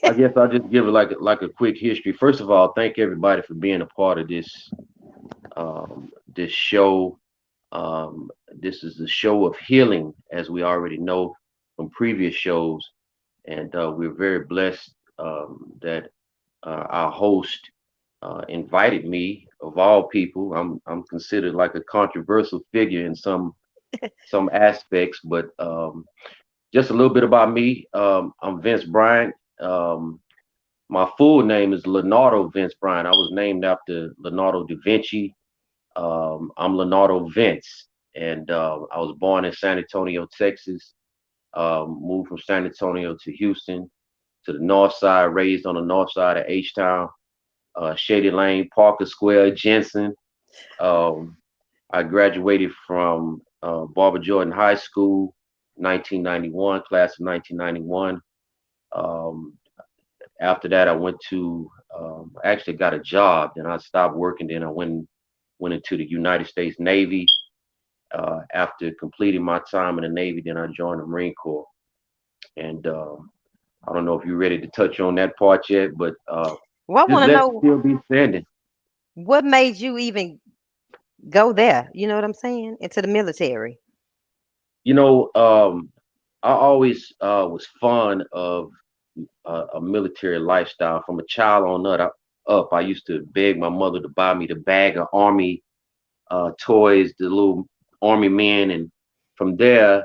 I guess I'll just give it like a quick history. First of all, thank everybody for being a part of this show. This is the show of healing, as we already know from previous shows, and we're very blessed that our host invited me. Of all people, I'm considered like a controversial figure in some aspects, but just a little bit about me. I'm Vince Bryant. My full name is Leonardo Vince Bryant. I was named after Leonardo da Vinci. I'm Leonardo Vince, and I was born in San Antonio, Texas. Moved from San Antonio to Houston, to the north side, raised on the north side of H-Town, Shady Lane, Parker Square, Jensen. Um, I graduated from Barbara Jordan High School, 1991, class of 1991. Um, After that, I went to actually got a job. Then I stopped working. Then I went into the United States Navy. After completing my time in the Navy, then I joined the Marine Corps. And I don't know if you're ready to touch on that part yet, but Well, I just want to let it know still be standing. what made you even go there. You know what I'm saying? Into the military. You know, I always was fond of a military lifestyle. From a child on up, I used to beg my mother to buy me the bag of army toys, the little army men, and from there,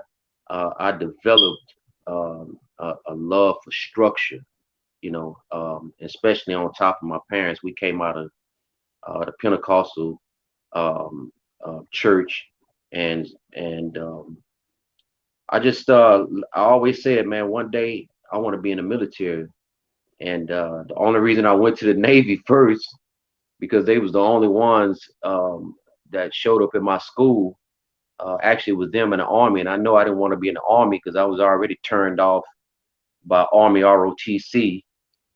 I developed a love for structure. Especially on top of my parents, we came out of the Pentecostal um, church, and and I just I always said, man, one day I want to be in the military, and the only reason I went to the Navy first because they was the only ones that showed up in my school. Actually, was them in the army, and I know I didn't want to be in the army because I was already turned off by Army ROTC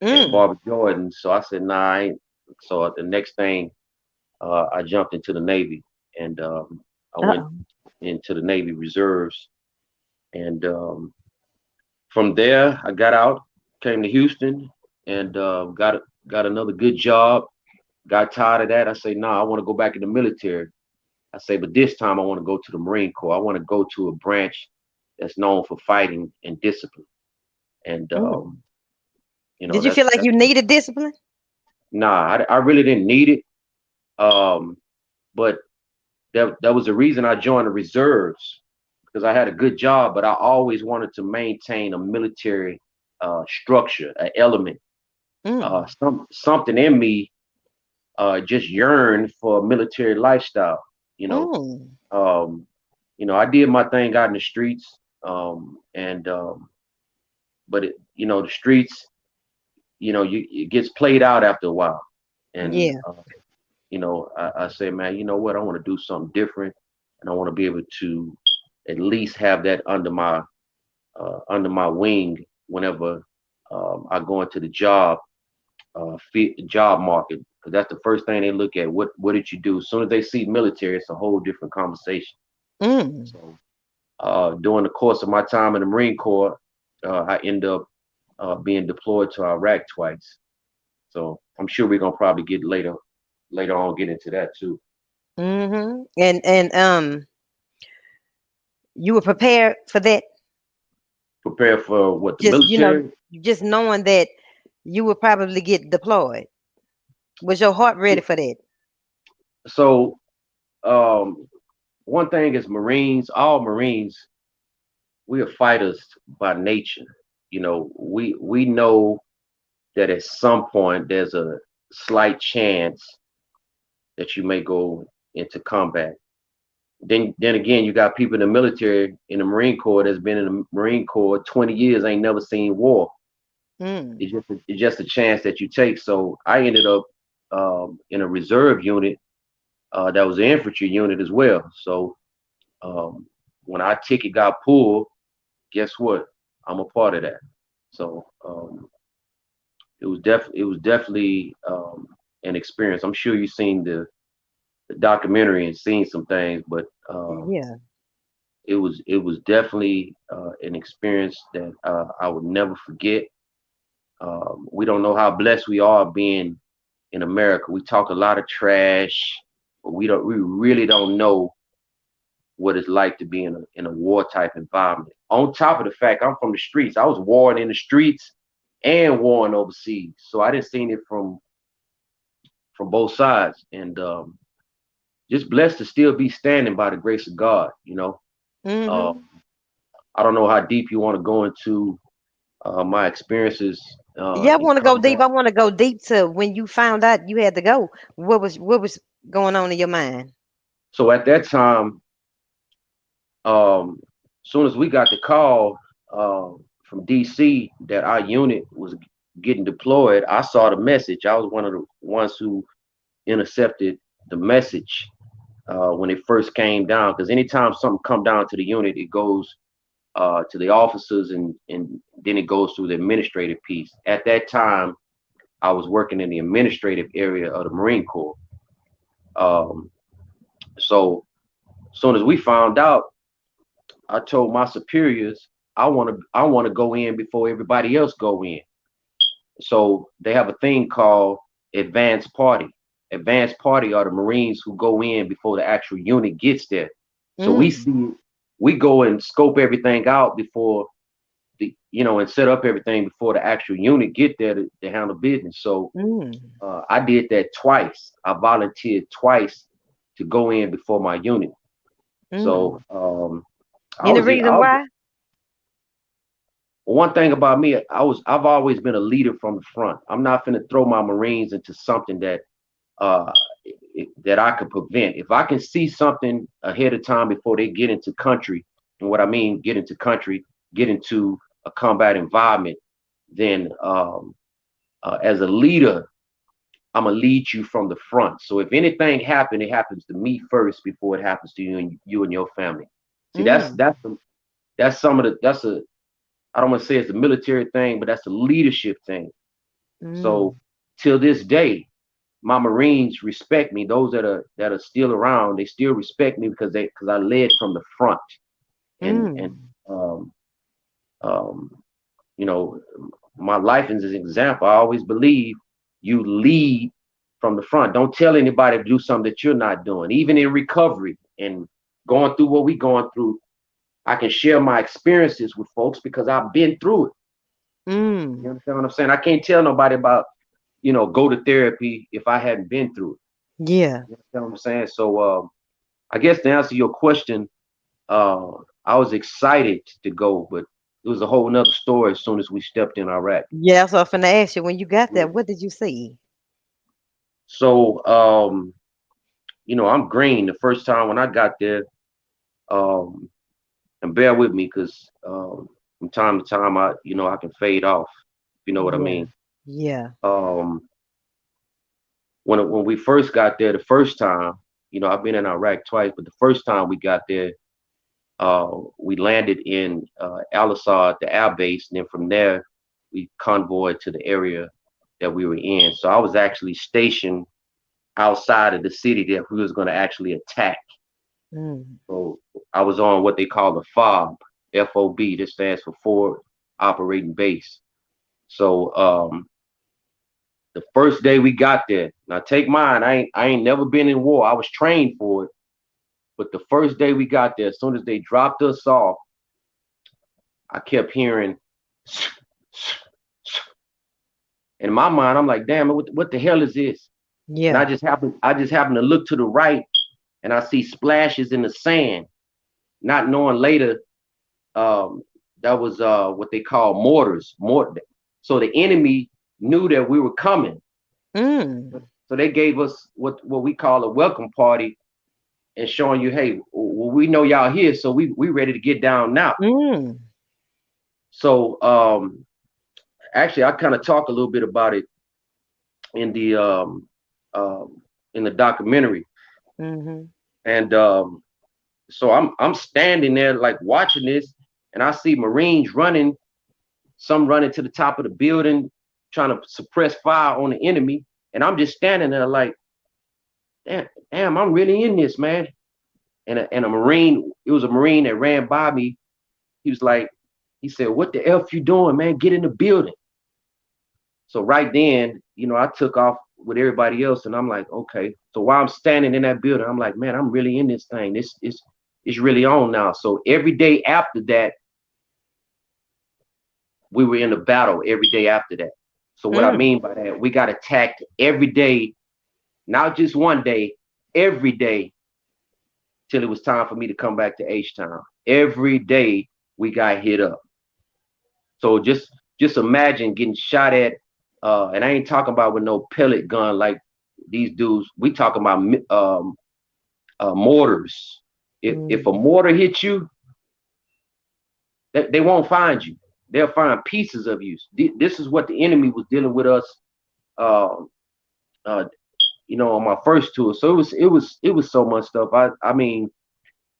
and Mm. Barbara Jordan. So I said, nah. I ain't. So the next thing, I jumped into the Navy, and I went Uh-oh. into the Navy Reserves, and from there I got out, came to Houston, and got another good job. Got tired of that. I say, nah, I want to go back in the military. I say, but this time I want to go to the Marine Corps. I want to go to a branch that's known for fighting and discipline. And Mm. Did you feel that's like you needed discipline? nah. I really didn't need it. Um, but that was the reason I joined the reserves because I had a good job, but I always wanted to maintain a military structure, an element. Mm. Something in me just yearned for a military lifestyle. You know, Mm. um, I did my thing out in the streets, and but the streets, it gets played out after a while, and Yeah. I say, man, you know what? I want to do something different, and I want to be able to at least have that under my wing whenever I go into the job market, because that's the first thing they look at. What did you do? As soon as they see military, it's a whole different conversation. Mm. So during the course of my time in the Marine Corps, I end up being deployed to Iraq twice. So I'm sure we're gonna probably get later on get into that too. Mm-hmm. And you were prepared for that. Prepare for what the Just military. just knowing that you would probably get deployed. Was your heart ready for that? So um, one thing is Marines, all Marines, we are fighters by nature. We know that at some point there's a slight chance that you may go into combat. Then again, you got people in the military, in the Marine Corps, that's been in the Marine Corps 20 years, ain't never seen war. Mm. It's just a chance that you take. So I ended up in a reserve unit that was an infantry unit as well. So um, when our ticket got pulled, guess what? I'm a part of that. So it was definitely an experience. I'm sure you've seen the documentary and seen some things, but Yeah. it was definitely an experience that I would never forget. We don't know how blessed we are being in America. We talk a lot of trash, but we really don't know what it's like to be in a war type environment. On top of the fact, I'm from the streets. I was warring in the streets and warring overseas, so I didn't see it from both sides, and just blessed to still be standing by the grace of God. Uh, Mm-hmm. I don't know how deep you want to go into my experiences Yeah, I in want to go deep. combat. I want to go deep to when you found out you had to go. What was going on in your mind? So at that time, soon as we got the call from DC that our unit was getting deployed, I saw the message. I was one of the ones who intercepted the message when it first came down. Because anytime something come down to the unit, it goes to the officers and then it goes through the administrative piece. At that time, I was working in the administrative area of the Marine Corps. Um, so as soon as we found out, I told my superiors I want to go in before everybody else go in. So they have a thing called advanced party. Advanced party are the Marines who go in before the actual unit gets there. So Mm, we go and scope everything out before and set up everything before the actual unit get there to handle business. So mm, I did that twice. I volunteered twice to go in before my unit. So mm. I Any was reason why? one thing about me. I've always been a leader from the front. I'm not finna throw my Marines into something uh, that I could prevent. If I can see something ahead of time before they get into country, and what I mean get into country, get into a combat environment, then as a leader, I'm gonna lead you from the front. So if anything happens, it happens to me first before it happens to you and your family. See, Mm, that's some of the that's a I don't want to say it's a military thing, but that's a leadership thing. So mm, till this day, my Marines respect me. Those that are still around, they still respect me because I led from the front. And mm, um, um, you know, my life is an example. I always believe you lead from the front. Don't tell anybody to do something that you're not doing. Even in recovery and going through what we going through, I can share my experiences with folks because I've been through it. You mm. understand what I'm saying? I can't tell nobody about, go to therapy if I hadn't been through it. Yeah. You understand what I'm saying? So I guess to answer your question, uh, I was excited to go, but it was a whole nother story as soon as we stepped in Iraq. Yeah, so I was finna ask you when you got there, Yeah. what did you see? So I'm green. The first time when I got there, um, and bear with me because from time to time I can fade off, if you know what I Yeah. mean. Yeah. Um, when we first got there the first time, I've been in Iraq twice, but the first time we got there, we landed in Al Assad, the air base, and then from there we convoyed to the area that we were in. So I was actually stationed outside of the city that we was going to actually attack. Mm, So I was on what they call the FOB. This stands for Forward Operating Base. So the first day we got there, now take mine. I ain't never been in war. I was trained for it. But the first day we got there, as soon as they dropped us off, I kept hearing, in my mind, I'm like, damn, what the hell is this? And yeah. I just happened to look to the right, and I see splashes in the sand. Not knowing later, um, that was what they call mortars. So the enemy knew that we were coming. Mm, So they gave us what we call a welcome party and showing you, hey, well, we know y'all here, so we ready to get down now. mm, So actually, I kind of talk a little bit about it in the um, in the documentary, mm-hmm. and so I'm standing there like watching this, and I see Marines running, some running to the top of the building, trying to suppress fire on the enemy, and I'm just standing there like, damn, I'm really in this, man. And a Marine, it was a Marine that ran by me. He was like, he said, "What the F you doing, man? Get in the building." So right then, I took off with everybody else, and I'm like, okay. So while I'm standing in that building, I'm like, man, I'm really in this thing. This is it's really on now. So every day after that, we were in a battle every day after that. So what I Mm. mean by that, we got attacked every day, not just one day, every day till it was time for me to come back to H Town. Every day we got hit up. So just imagine getting shot at, and I ain't talking about with no pellet gun like these dudes. We talking about mortars. If a Mm. mortar hits you, they won't find you. They'll find pieces of you. This is what the enemy was dealing with us. Uh, uh, on my first tour. So it was so much stuff. I mean,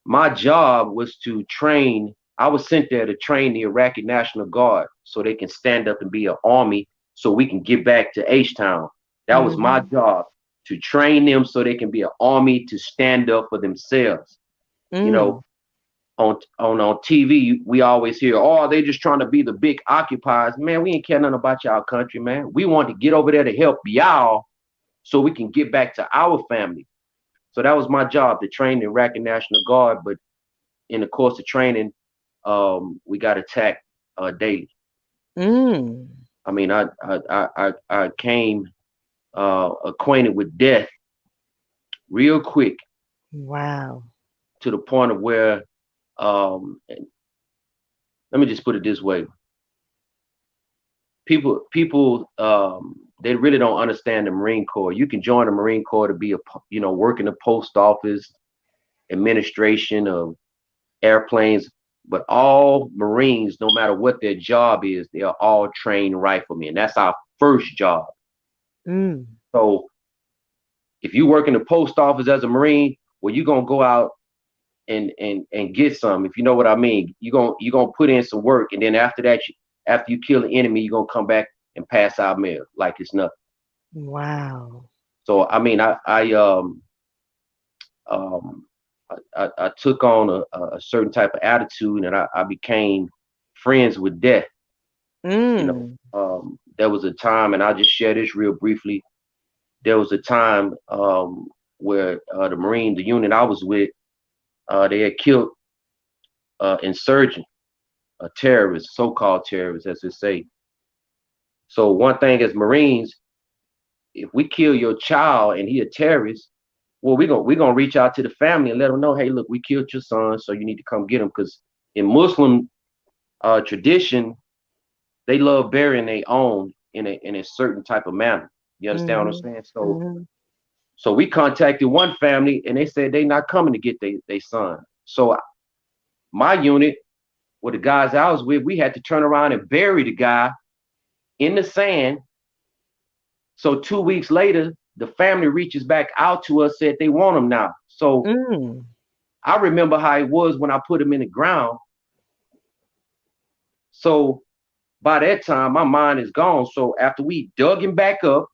my job was to train. I was sent there to train the Iraqi National Guard so they can stand up and be an army so we can get back to H Town. That was my Mhm. job, to train them so they can be an army to stand up for themselves. You know, Mm. on TV, we always hear, oh, they just trying to be the big occupiers. Man, we ain't care nothing about y'all country, man. We want to get over there to help y'all so we can get back to our family. So that was my job, to train the Iraqi National Guard. But in the course of training, we got attacked daily. Mm. I mean, I came acquainted with death real quick, Wow. to the point of where, let me just put it this way: people they really don't understand the Marine Corps. You can join the Marine Corps to be work in the post office, administration of airplanes, but all Marines, no matter what their job is, they are all trained riflemen. That's our first job. Mm. So if you work in the post office as a Marine, well, you're gonna go out and get some. If you know what I mean, you're gonna put in some work, and then after that, after you kill the enemy, you're gonna come back and pass out mail like it's nothing. Wow. So I mean, um, I took on a certain type of attitude, and I became friends with death. Mm. There was a time, and I'll just share this real briefly. There was a time where the unit I was with, they had killed insurgent, a terrorist, so-called terrorist, as they say. So one thing as Marines, if we kill your child and he a terrorist, well, we gonna reach out to the family and let them know, hey, look, we killed your son, so you need to come get him. Because in Muslim tradition, they love burying their own in a certain type of manner. You understand what I'm Mhm. saying? So Mhm. so we contacted one family, and they said they not coming to get their son. So my unit, with the guys I was with, we had to turn around and bury the guy in the sand. So 2 weeks later, the family reaches back out to us, said they want him now. So Mm. I remember how it was when I put him in the ground. So by that time, my mind is gone. So after we dug him back up,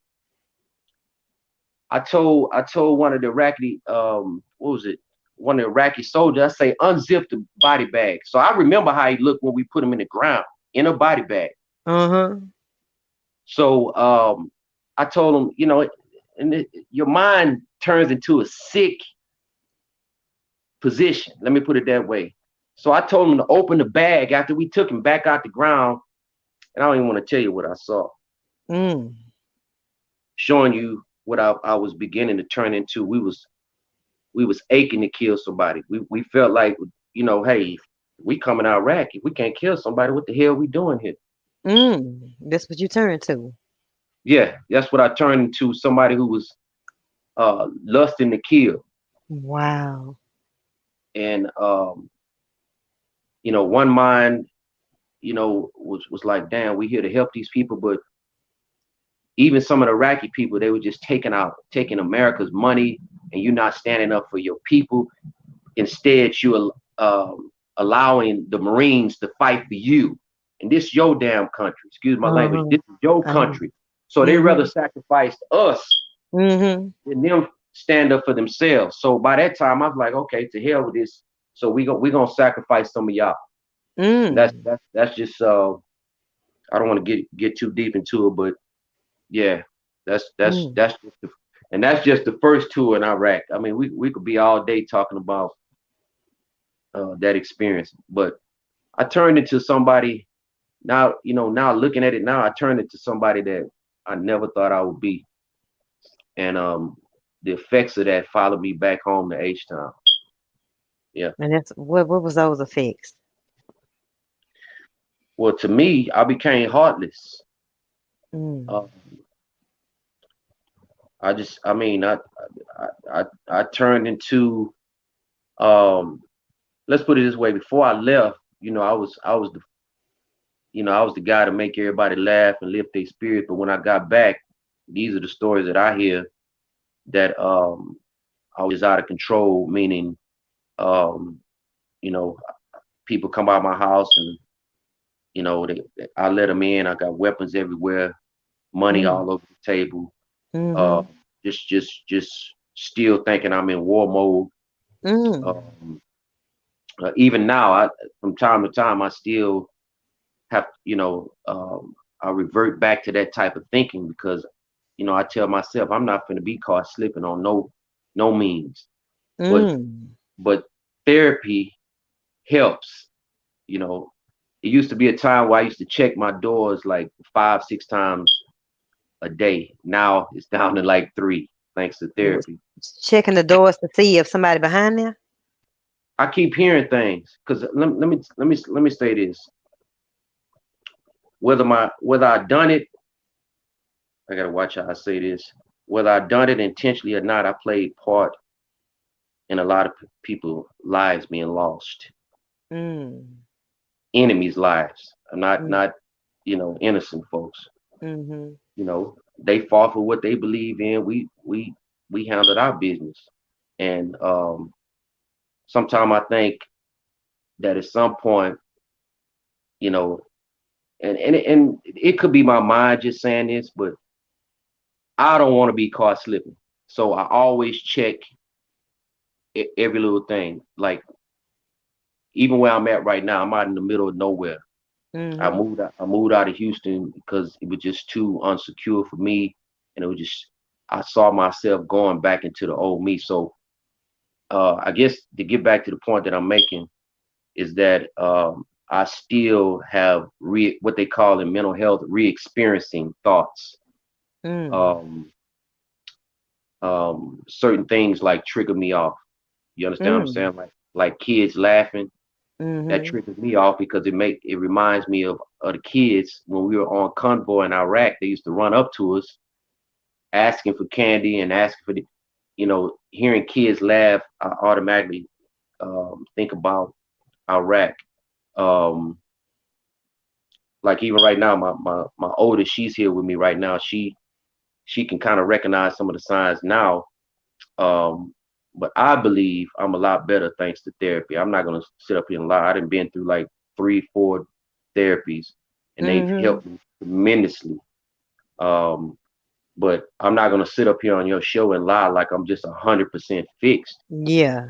I told one of the Iraqi what was it? One of the Iraqi soldiers, I say, unzip the body bag. So I remember how he looked when we put him in the ground in a body bag. Uh-huh. So I told him, your mind turns into a sick position. Let me put it that way. So I told him to open the bag after we took him back out the ground, and I don't even want to tell you what I saw, Mm. showing you what I was beginning to turn into. We was aching to kill somebody. We felt like, hey, we coming out Iraq. If we can't kill somebody, what the hell we doing here? Mm. That's what you turn to. Yeah, that's what I turned into, somebody who was lusting to kill. Wow. And one mind, was like, damn, we here to help these people, but even some of the Iraqi people, they were just taking America's money, and you're not standing up for your people. Instead, you allowing the Marines to fight for you. And this is your damn country. Excuse my language. Uh-huh. This is your Uh-huh. country. So they rather Mhm. sacrifice us Mhm. than them stand up for themselves. So by that time, I was like, okay, to hell with this. So we gonna sacrifice some of y'all. And that's Mm. that's that's just I don't want to get too deep into it, but Yeah, Mm. that's just and that's just the first tour in Iraq. I mean, we could be all day talking about that experience, but I turned into somebody now. You know, now looking at it now, I turned into somebody that I never thought I would be, and the effects of that followed me back home to H Town. Yeah. And that's what was those effects? Well, to me, I became heartless. Mm. Uh, I just, I mean, I turned into, um, let's put it this way. Before I left, I was the guy to make everybody laugh and lift their spirit. But when I got back, these are the stories that I hear that I was out of control. Meaning, um, you know, people come out my house and I let them in. I got weapons everywhere, money Mm. all over the table. Uh, Mm-hmm. just still thinking I'm in war mode. Mm. Um, Even now, from time to time, I still have, I revert back to that type of thinking because, I tell myself I'm not going to be caught slipping on no means. But Mm. but therapy helps. You know, it used to be a time where I used to check my doors like 5, 6 times a day. Now it's down to like three, thanks to Was therapy. checking the doors to see if somebody behind there. I keep hearing things because let me say this. Whether I done it, I gotta watch how I say this. Whether I done it intentionally or not, I played part in a lot of people lives being lost, Mm. enemies' lives. I'm not Mm. not innocent folks. Mm-hmm. They fought for what they believe in. We handled our business, and sometimes I think that at some point, you know, and it could be my mind just saying this, but I don't want to be caught slipping. So I always check every little thing. Like even where I'm at right now, I'm out in the middle of nowhere. Mm-hmm. I moved out of Houston because it was just too unsecure for me, and it was just I saw myself going back into the old me. So I guess to get back to the point that I'm making is that I still have what they call in mental health re-experiencing thoughts. Mm. Um, Certain things like trigger me off. You understand what I'm Mm. saying? Like kids laughing, that Mm-hmm. triggers me off because it reminds me of the kids when we were on convoy in Iraq. They used to run up to us asking for candy and asking for hearing kids laugh. I automatically think about Iraq. Um, like even right now, my oldest, she's here with me right now. She can kind of recognize some of the signs now. Um, but I believe I'm a lot better thanks to therapy. I'm not gonna sit up here and lie. I done been through like 3, 4 therapies, and they've Mm-hmm. helped me tremendously. Um, but I'm not gonna sit up here on your show and lie like I'm just 100% fixed Yeah.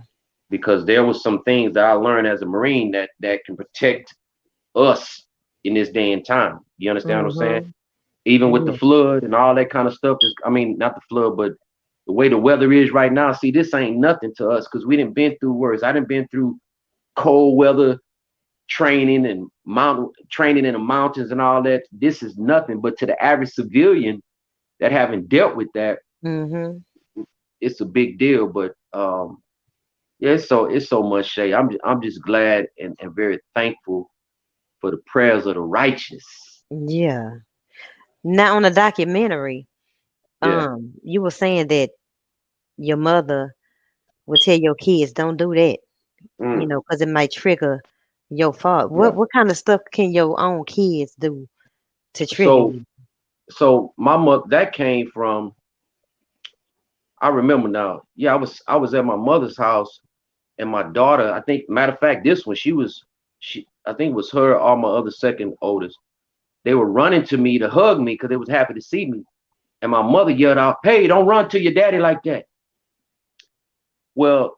because there was some things that I learned as a Marine that can protect us in this day and time. You understand what I'm saying? Mm-hmm. Even with the Yeah. flood and all that kind of stuff. I mean, not the flood, but the way the weather is right now. See, this ain't nothing to us because we didn't been through worse. I didn't been through cold weather training and mountain training in the mountains and all that. This is nothing, but to the average civilian that haven't dealt with that, Mm-hmm. it's a big deal. But yeah, it's so much, Shay. I'm just glad and very thankful for the prayers of the righteous. Yeah. Now on the documentary, Yeah. you were saying that your mother would tell your kids don't do that, Mm, because it might trigger your fault. What yeah. what kind of stuff can your own kids do to trigger So you? so my mother that came from I remember now. Yeah, I was at my mother's house and my daughter, I think matter of fact, this one she I think it was her or my other second oldest. They were running to me to hug me because they was happy to see me. And my mother yelled out, "Hey, don't run to your daddy like that." Well,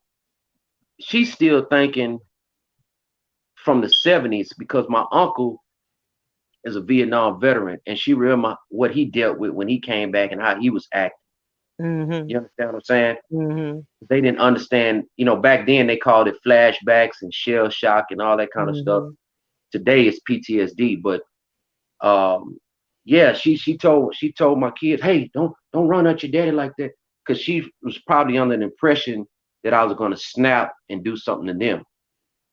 she's still thinking from the 70s because my uncle as a Vietnam veteran, and she remember what he dealt with when he came back and how he was acting. Mhm. You understand what I'm saying? Mhm. They didn't understand, back then they called it flashbacks and shell shock and all that kind of stuff. Mhm. Today it's PTSD, but um, yeah, she told my kids, hey, don't run at your daddy like that, because she was probably under the impression that I was going to snap and do something to them.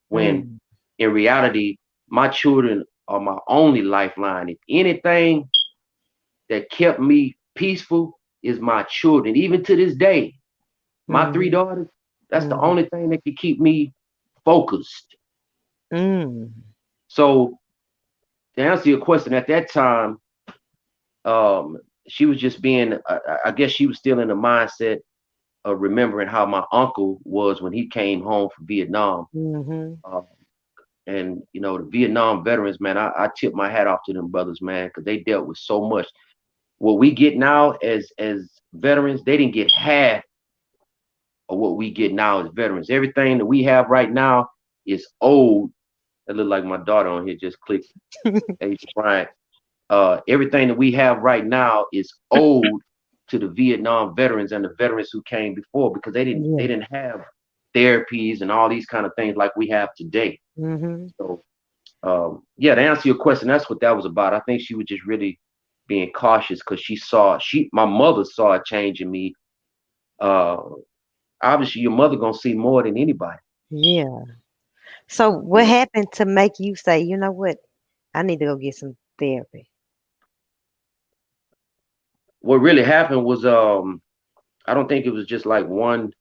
When Mm. in reality, my children are my only lifeline. If anything that kept me peaceful is my children. Even to this day, my three Mhm. daughters, that's the Mhm. only thing that can keep me focused. Mm. So to answer your question, at that time, um, she was just being, I guess she was still in the mindset of remembering how my uncle was when he came home from Vietnam. Mhm. Uh, and the Vietnam veterans, man, I tip my hat off to them brothers, man, because they dealt with so much. What we get now as veterans, they didn't get half of what we get now as veterans. Everything that we have right now is old. That look like my daughter on here just clicked. Hey, Bryant. Everything that we have right now is owed to the Vietnam veterans and the veterans who came before, because they didn't they Yeah. didn't have therapies and all these kind of things like we have today. Mhm. So yeah, to answer your question, that's what that was about. I think she was just really being cautious because my mother saw a change in me. Uh, Obviously, your mother gonna see more than anybody. Yeah. So You what know, happened to make you say, you know what? I need to go get some therapy. what really happened was I don't think it was just like one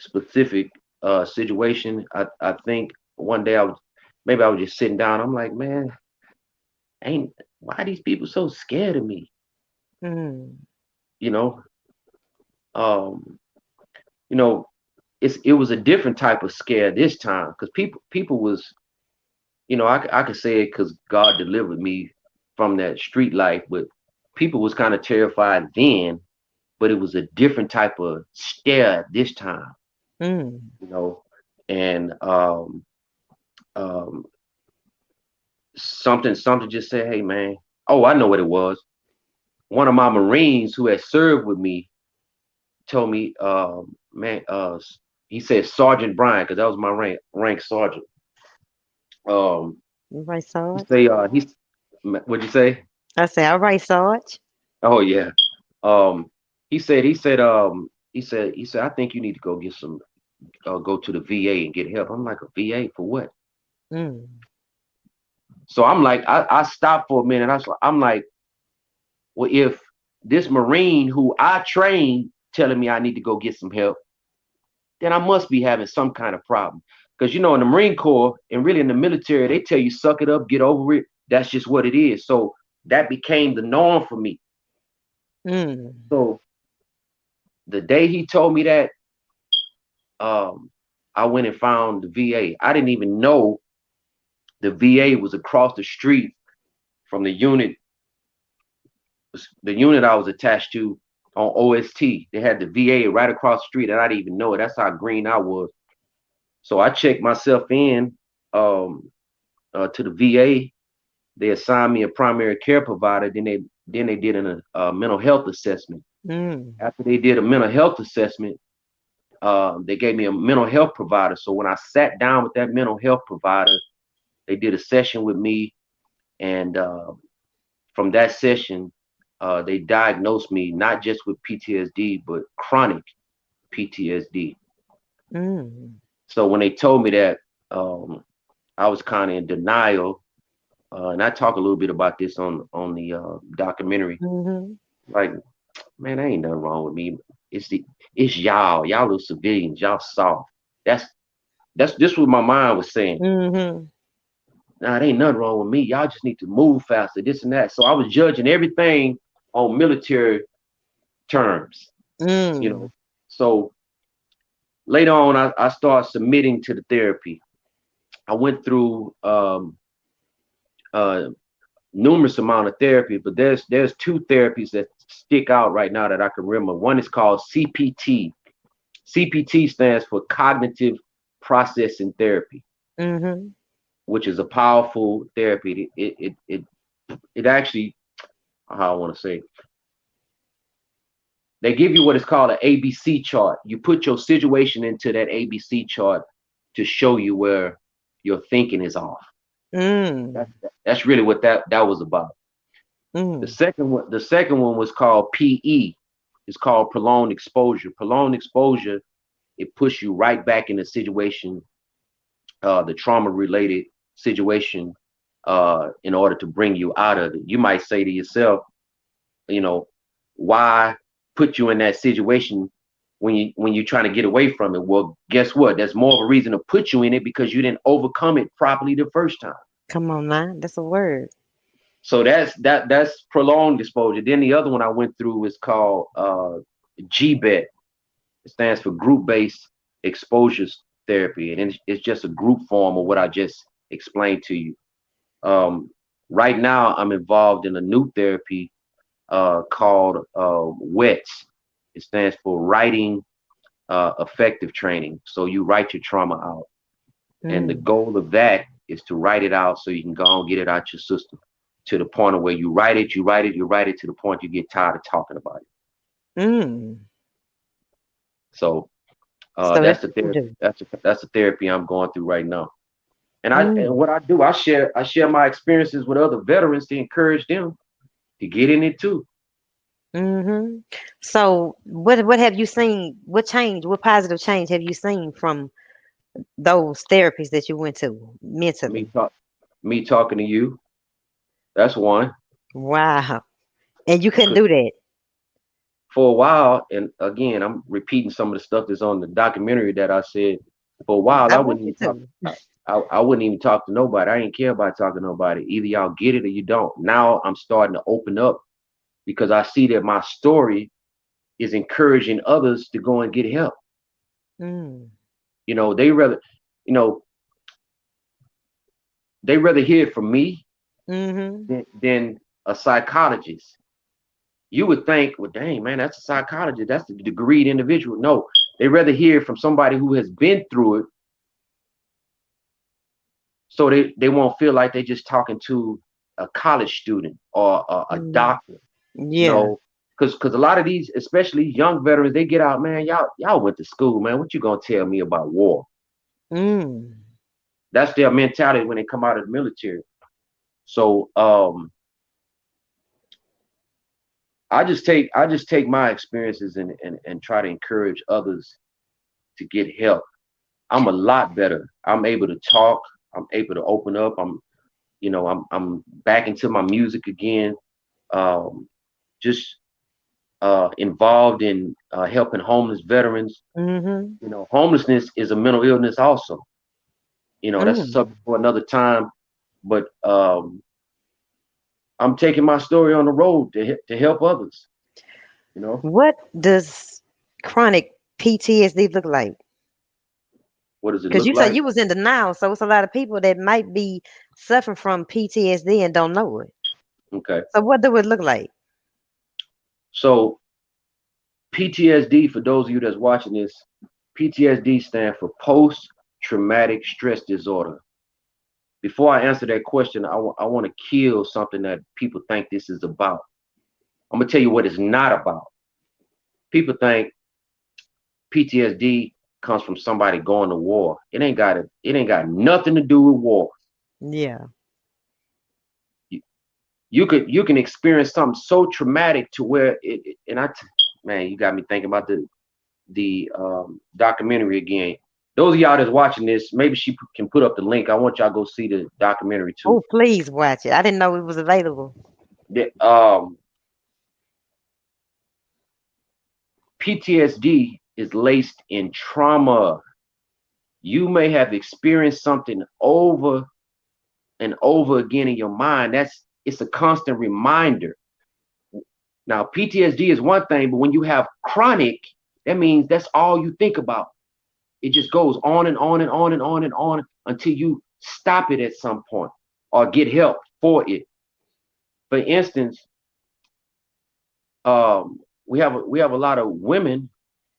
specific situation. I think one day maybe I was just sitting down. I'm like, man, ain't why are these people so scared of me? Mm. You know, um, you know, it was a different type of scare this time because people was, I could say it because God delivered me from that street life, but people was kind of terrified then, but it was a different type of stare this time, Mm. you know, and um, something just said, hey man, oh I know what it was. One of my Marines who had served with me told me, man, he said Sergeant Brian because that was my rank sergeant. Um, All right, he Sarge. say what'd you say? I said, all right, Sarge. Oh yeah. Um, he said I think you need to go get some go to the VA and get help. I'm like, a VA for what? Mm. So I'm like, I stopped for a minute. I'm like, well, if this Marine who I trained telling me I need to go get some help, then I must be having some kind of problem. Because in the Marine Corps and really in the military, they tell you suck it up, get over it. That's just what it is. So that became the norm for me. Mm. So the day he told me that, um, I went and found the VA. I didn't even know the VA was across the street from the unit I was attached to on OST. They had the VA right across the street, and I didn't even know it. That's how green I was. So I checked myself in um, to the VA. They assigned me a primary care provider. Then they did a mental health assessment. Mm. After they did a mental health assessment, they gave me a mental health provider. So when I sat down with that mental health provider, they did a session with me, and from that session, they diagnosed me not just with PTSD but chronic PTSD. Mm. So when they told me that, I was kind of in denial, and I talk a little bit about this on the documentary. Mhm. Like, man, there ain't nothing wrong with me. It's y'all little civilians, y'all soft. That's that's this what my mind was saying. Mhm. Nah, it ain't nothing wrong with me. Y'all just need to move faster, this and that. So I was judging everything on military terms, you know. Mm. So later on, I started submitting to the therapy. I went through uh, numerous amount of therapy, but there's two therapies that stick out right now that I can remember. One is called CPT. CPT stands for Cognitive Processing Therapy, Mhm. which is a powerful therapy. It it actually, how I want to say, they give you what is called an ABC chart. You put your situation into that ABC chart to show you where your thinking is off. Mm. That's that's really what that was about. Mm. The second one was called PE. It's called prolonged exposure. Prolonged exposure, it puts you right back in the situation, the trauma related situation, in order to bring you out of it. You might say to yourself, you know, why put you in that situation when you're trying to get away from it? Well, guess what? There's more of a reason to put you in it because you didn't overcome it properly the first time. Come on now. That's a word. So that's prolonged exposure. Then the other one I went through is called GBET. It stands for group based exposure therapy, and it's just a group form of what I just explained to you. Um, right now, I'm involved in a new therapy called WETS. It stands for Writing Effective Training. So you write your trauma out, and the Mm. goal of that is to write it out so you can go and get it out your system to the point of where you write it, you write it, you write it to the point you get tired of talking about it. Mm. So So that's that's the what you therapy. do. That's the therapy I'm going through right now. And Mm. what I do, I share my experiences with other veterans to encourage them to get in it too. Mm-hmm. So what have you seen? What change? What positive change have you seen from those therapies that you went to Me mentally? talk, me talking to you. That's one. Wow. And you couldn't 'Cause do that. for a while, and again, I'm repeating some of the stuff that's on the documentary that I said. For a while, I I want wouldn't you even talk. to. I wouldn't even talk to nobody. I ain't care about talking to nobody. Either y'all get it or you don't. Now I'm starting to open up because I see that my story is encouraging others to go and get help. Mm. You know, they rather, you know, they rather hear it from me Mm-hmm. than a psychologist. You would think, well, dang man, that's a psychologist. That's the degreed individual. No, they rather hear it from somebody who has been through it, so they won't feel like they're just talking to a college student or a Mm. doctor. You Yeah. know, because a lot of these, especially young veterans, they get out, man. Y'all went to school, man. What you gonna tell me about war? Mm. That's their mentality when they come out of the military. So I just take my experiences and try to encourage others to get help. I'm a lot better. I'm able to talk. I'm able to open up. I'm back into my music again. Um, just involved in helping homeless veterans. Mm-hmm. You know, homelessness is a mental illness also. You know, that's a Mm. subject for another time. But I'm taking my story on the road to help others. You know, What does chronic PTSD look like? what does it Because look you said like? you was in denial, so it's a lot of people that might be suffering from PTSD and don't know it. Okay, So what do it look like? so PTSD, for those of you that's watching this, PTSD stands for post traumatic stress disorder. Before I answer that question, I want to kill something that people think this is about. I'm gonna tell you what it's not about. People think PTSD comes from somebody going to war. It ain't got nothing to do with war. Yeah. You, you can experience something so traumatic to where man, you got me thinking about the documentary again. Those of y'all that's watching this, maybe she can put up the link. I want y'all to go see the documentary too. Oh, please watch it. I didn't know it was available. The, PTSD is laced in trauma. You may have experienced something over and over again in your mind. It's a constant reminder. Now, PTSD is one thing, but when you have chronic, that means that's all you think about. It just goes on and on and on and on and on until you stop it at some point or get help for it. For instance, we have a lot of women,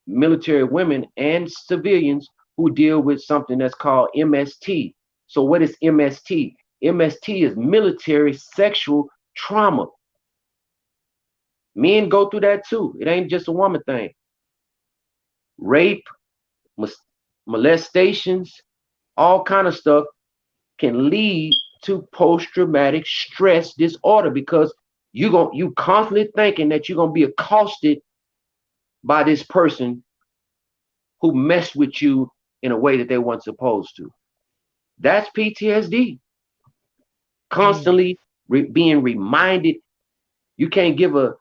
military women and civilians who deal with something that's called MST. So what is MST? MST is military sexual trauma. Men go through that too. It ain't just a woman thing. Rape, molestations, all kind of stuff can lead to post-traumatic stress disorder because you constantly thinking that you're gonna be accosted by this person who messed with you in a way that they weren't supposed to. That's PTSD. Mm. Constantly being reminded you can't give a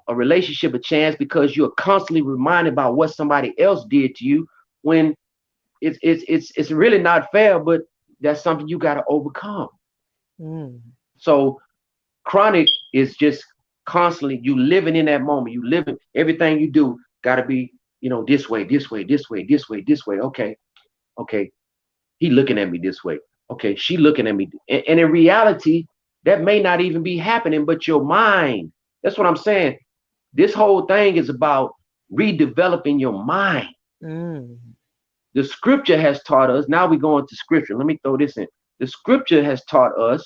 relationship a chance because you're constantly reminded about what somebody else did to you when it's really not fair, but that's something you got to overcome. Mm. So chronic is just constantly you living in that moment. You living everything you do got to be this way, this way, this way, this way, this way. Okay, okay. He looking at me this way. Okay, she looking at me. And in reality, that may not even be happening, but your mind. That's what I'm saying. This whole thing is about redeveloping your mind. Mm. The scripture has taught us. Now we go into scripture. Let me throw this in. The scripture has taught us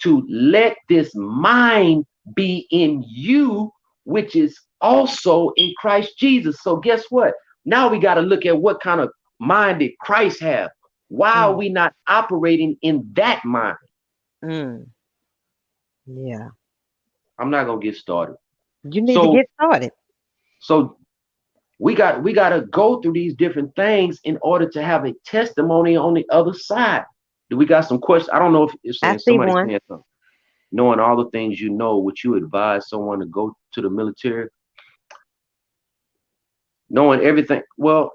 to let this mind be in you, which is also in Christ Jesus. So guess what? Now we got to look at what kind of mind did Christ have. Why are Mm. we not operating in that mind? Mm. Yeah. I'm not gonna get started. You need to So get started. so we got to go through these different things in order to have a testimony on the other side. Do we got some questions? I don't know if you're I saying see somebody's one. saying something. Knowing all the things you know, would you advise someone to go to the military? Knowing everything. Well,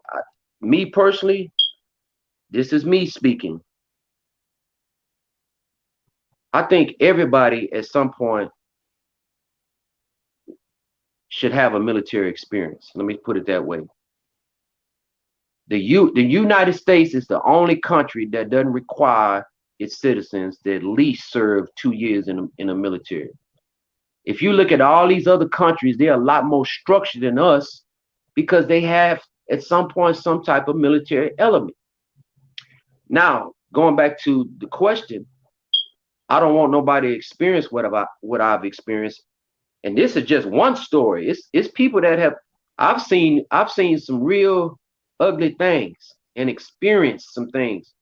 me personally, this is me speaking. I think everybody at some point should have a military experience. Let me put it that way. The United States is the only country that doesn't require its citizens to at least serve 2 years in the military. If you look at all these other countries, they're a lot more structured than us because they have at some point some type of military element. Now, going back to the question, I don't want nobody to experience what I've experienced. And this is just one story. It's people that have I've seen some real ugly things and experienced some things.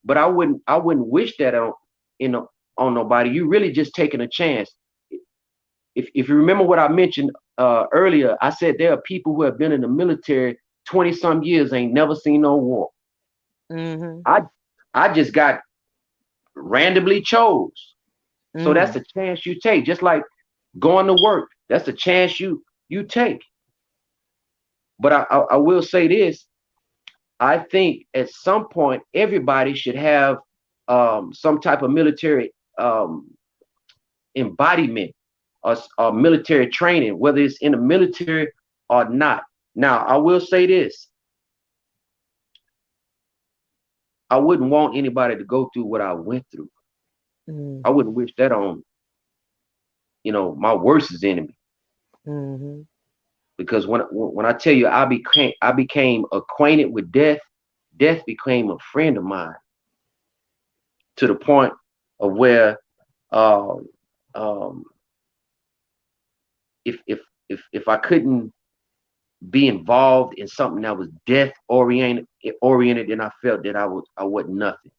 But I wouldn't wish that on nobody. You really just taking a chance. If you remember what I mentioned earlier, I said there are people who have been in the military 20 some years, ain't never seen no war. Mm-hmm. I I just got randomly chose. So that's Mm. a chance you take. Just like going to work, that's a chance you take. But I will say this: I think at some point everybody should have some type of military embodiment or military training, whether it's in the military or not. Now, I will say this: I wouldn't want anybody to go through what I went through. I Mm. wouldn't wish that on my worst enemy. Mm-hmm. Because when I tell you I became acquainted with death, death became a friend of mine to the point of where um, um, if I couldn't be involved in something that was death oriented, then I felt that I wasn't nothing.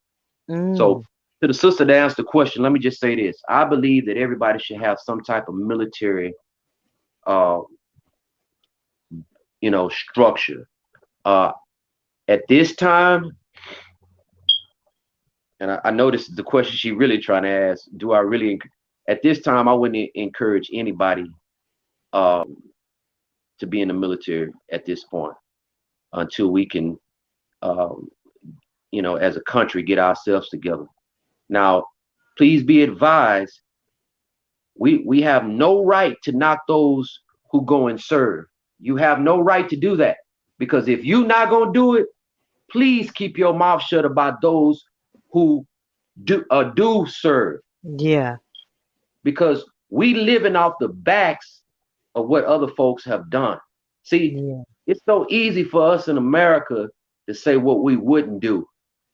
So Mm. to the sister that asked the question, let me just say this: I believe that everybody should have some type of military, uh, structure. Uh, at this time, and I know this is the question she really trying to ask. Do I really? At this time, I wouldn't encourage anybody um, to be in the military at this point until we can, um, as a country, get ourselves together. Now, please be advised: we have no right to knock those who go and serve. You have no right to do that because if you're not gonna do it, please keep your mouth shut about those who do serve Yeah. because we living off the backs of what other folks have done. See, Yeah. it's so easy for us in America to say what we wouldn't do,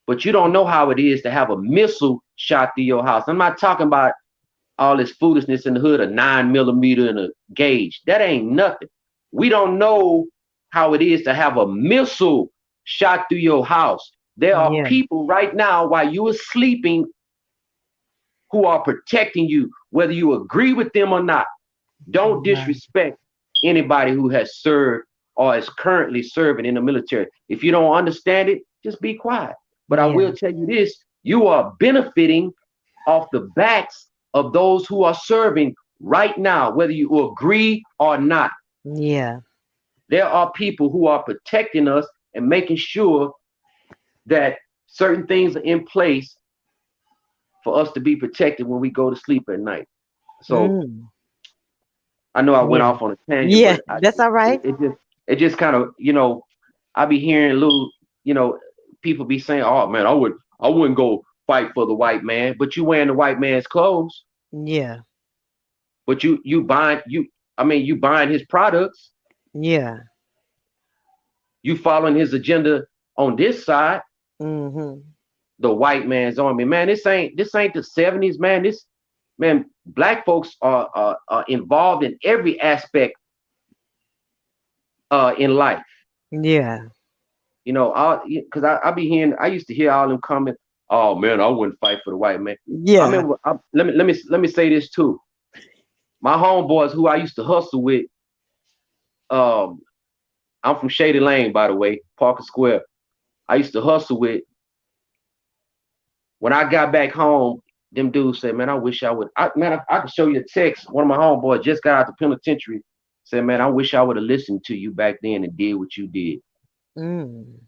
but you don't know how it is to have a missile shot through your house. I'm not talking about all this foolishness in the hood, a 9 millimeter and a gauge. That ain't nothing. We don't know how it is to have a missile shot through your house. There are Yeah. people right now while you are sleeping who are protecting you, whether you agree with them or not. Don't Wow. disrespect anybody who has served or is currently serving in the military. If you don't understand it, just be quiet. But I Yeah. will tell you this, you are benefiting off the backs of those who are serving right now, whether you agree or not. Yeah. There are people who are protecting us and making sure that certain things are in place for us to be protected when we go to sleep at night. So Mm. I know I went Yeah. off on a tangent, Yeah. but That's all right. it just kind of I be hearing little you know people be saying, "Oh man, I wouldn't go fight for the white man," but you wearing the white man's clothes, Yeah. but you buying you buying his products, Yeah. you following his agenda on this side, Mm-hmm. the white man's army. Man, this ain't the '70s, man. This man, black folks are involved in every aspect in life. Yeah. Because I be hearing, I used to hear all them comments. Oh man, I wouldn't fight for the white man. I Yeah. remember. Let me say this too. My homeboys, who I used to hustle with, um, I'm from Shady Lane, by the way, Parker Square. I used to hustle with. When I got back home, them dudes said, "Man, I wish I would." I can show you a text. One of my homeboys just got out the penitentiary. Said, "Man, I wish I would have listened to you back then and did what you did." Mm.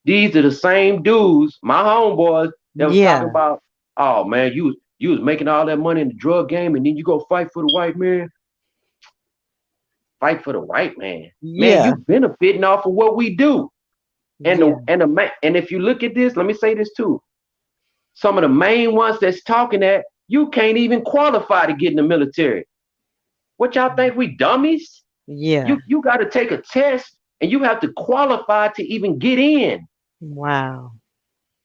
These are the same dudes, my homeboys, that was talking Yeah. about, oh man, you was making all that money in the drug game and then you go fight for the white man. Fight for the white man. Man, Yeah. you benefiting off of what we do. And Yeah. and if you look at this, let me say this too. Some of the main ones that's talking that you can't even qualify to get in the military. What y'all think we dummies? Yeah. You got to take a test and you have to qualify to even get in. Wow.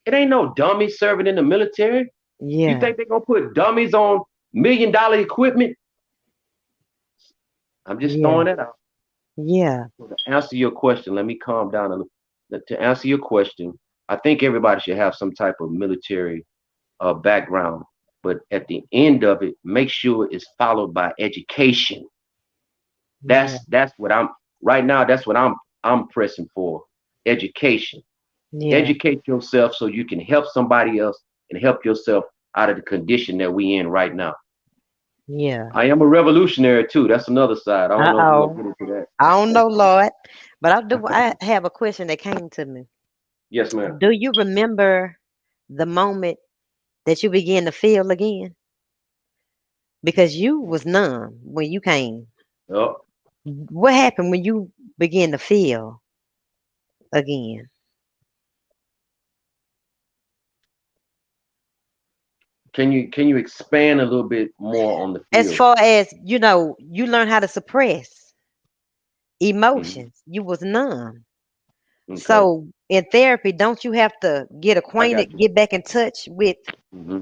It ain't no dummies serving in the military. You Yeah. think they're gonna put dummies on $1 million equipment? I'm just Yeah. throwing that out. Yeah. So to answer your question, let me calm down a little. To answer your question, I think everybody should have some type of military background, but at the end of it, make sure it's followed by education. Yeah. That's what I'm right now. That's what I'm pressing for. Education. Yeah. Educate yourself so you can help somebody else and help yourself out of the condition that we in right now. Yeah. I am a revolutionary too. That's another side. I don't know if you want Uh-oh. to get into I don't know, Lord. But that. I have a question that came to me. Yes, ma'am. Do you remember the moment that you began to feel again? Because you was numb when you came. Oh, What happened when you began to feel again? can you expand a little bit more on the As field? far as, you learn how to suppress Hmm. emotions. You was numb. Okay, So in therapy, don't you have to get I acquainted, got you. get back in touch with? Hmm.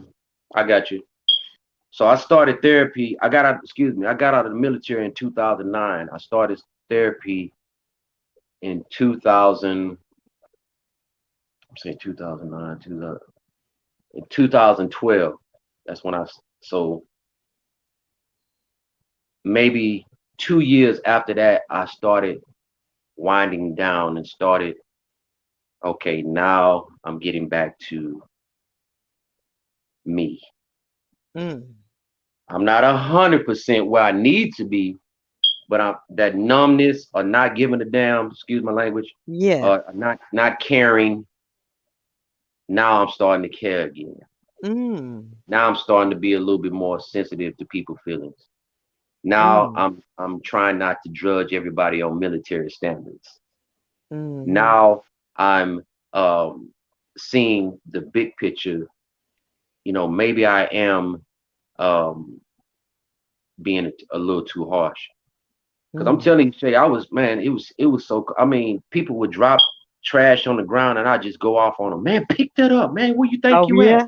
I got you. So I started therapy. I got out. Excuse me. I got out of the military in 2009. I started therapy in 2000. I'm saying 2009, 2000, in 2012. That's when so maybe 2 years after that, I started winding down and started, okay, now I'm getting back to me. Mm. I'm not 100% where I need to be, but I'm that numbness or not giving a damn, excuse my language, Yeah. not caring. Now I'm starting to care again. Mm. Now I'm starting to be a little bit more sensitive to people's feelings. Now Mm. I'm trying not to judge everybody on military standards. Mm-hmm. Now I'm seeing the big picture. Maybe I am um, being a little too harsh. Because I'm Mm. telling you, Shay, I was man. It was so. I mean, people would drop. trash on the ground, and I just go off on them. Man, pick that up, man. Where you think Oh you at? yeah,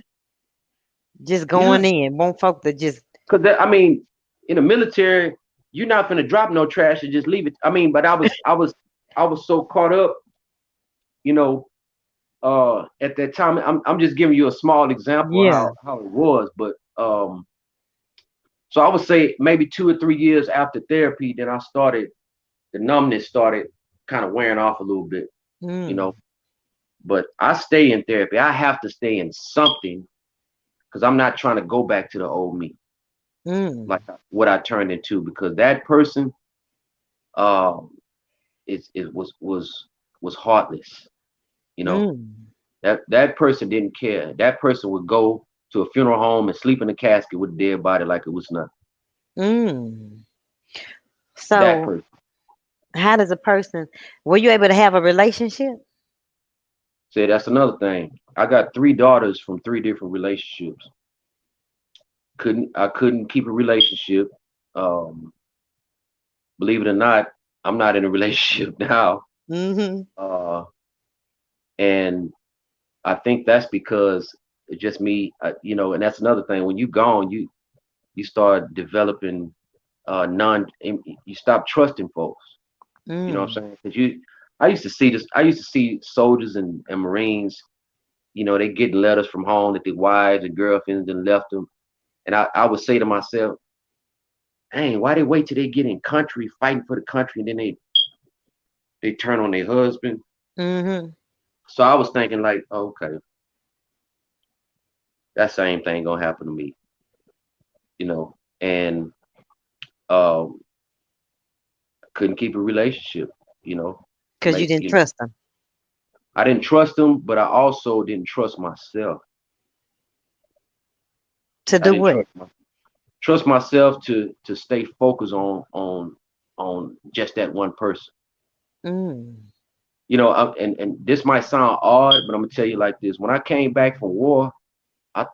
just Yeah, going in. Want folk to just. because I mean, in the military, you're not gonna drop no trash and just leave it. I mean, but I was so caught up, you know, at that time. I'm just giving you a small example of Yeah. how it was, but so I would say maybe 2 or 3 years after therapy, then I started the numbness started kind of wearing off a little bit, you Mm. know. But I stay in therapy. I have to stay in something because I'm not trying to go back to the old me, like Mm. what I turned into, because that person, um, it was heartless. You know, Mm. that person didn't care. That person would go to a funeral home and sleep in a casket with a dead body like it was nothing. Mm. That So, person. how does a person? Were you able to have a relationship? Say that's another thing. I got 3 daughters from 3 different relationships. I couldn't keep a relationship. Um, Believe it or not, I'm not in a relationship now. Mm-hmm. Uh, and I think that's because it's just me, and that's another thing. When you gone, you start developing you stop trusting folks. You know what Mm. I'm saying? Because I used to see this. I used to see soldiers and Marines. They getting letters from home that their wives and girlfriends and left them, and I would say to myself, "Dang, why they wait till they get in country, fighting for the country, and then they turn on their husband?" Mm-hmm. So I was thinking like, okay, that same thing gonna happen to me, and um, couldn't keep a relationship, you know, Because you make didn't trust them I didn't trust them, but I also didn't trust myself. to I do didn't what? trust myself to stay focused on just that one person. Mm. And this might sound odd, but I'm gonna tell you like this: when I came back from war, I